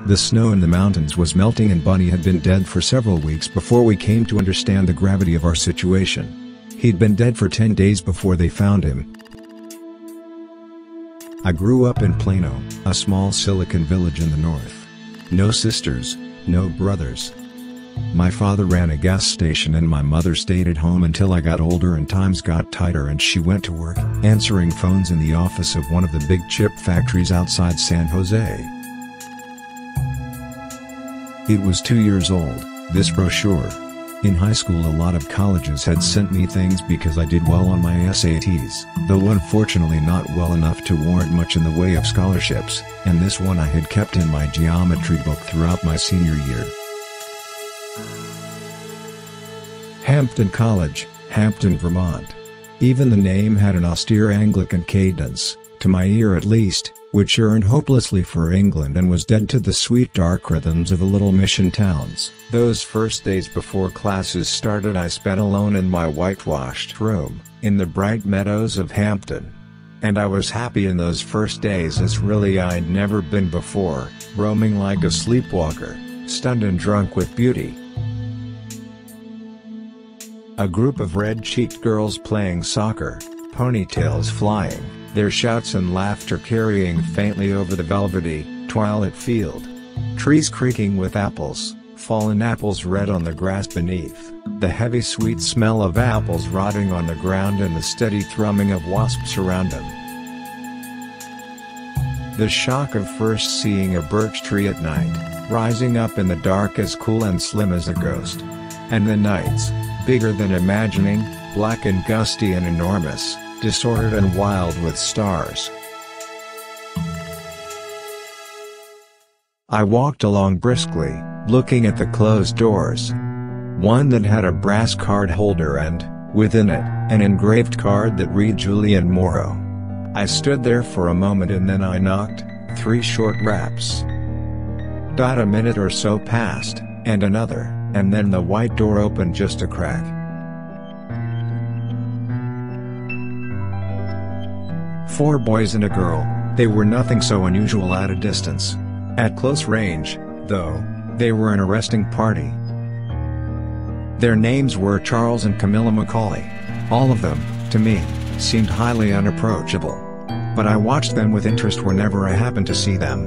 The snow in the mountains was melting and Bunny had been dead for several weeks before we came to understand the gravity of our situation. He'd been dead for 10 days before they found him. I grew up in Plano, a small Silicon village in the north. No sisters, no brothers. My father ran a gas station and my mother stayed at home until I got older and times got tighter and she went to work, answering phones in the office of one of the big chip factories outside San Jose. It was 2 years old, this brochure. In high school a lot of colleges had sent me things because I did well on my SATs, though unfortunately not well enough to warrant much in the way of scholarships, and this one I had kept in my geometry book throughout my senior year. Hampton College, Hampton, Vermont. Even the name had an austere Anglican cadence, to my ear at least, which yearned hopelessly for England and was dead to the sweet dark rhythms of the little mission towns. Those first days before classes started I spent alone in my whitewashed room, in the bright meadows of Hampton. And I was happy in those first days as really I'd never been before, roaming like a sleepwalker, stunned and drunk with beauty. A group of red-cheeked girls playing soccer, ponytails flying, their shouts and laughter carrying faintly over the velvety, twilit field. Trees creaking with apples, fallen apples red on the grass beneath, the heavy sweet smell of apples rotting on the ground and the steady thrumming of wasps around them. The shock of first seeing a birch tree at night, rising up in the dark as cool and slim as a ghost. And the nights, bigger than imagining, black and gusty and enormous, disordered and wild with stars. I walked along briskly, looking at the closed doors. One that had a brass card holder and, within it, an engraved card that read Julian Morrow. I stood there for a moment and then I knocked, 3 short raps. A minute or so passed, and another, and then the white door opened just a crack. Four boys and a girl, they were nothing so unusual at a distance. At close range, though, they were an arresting party. Their names were Charles and Camilla Macaulay. All of them, to me, seemed highly unapproachable. But I watched them with interest whenever I happened to see them.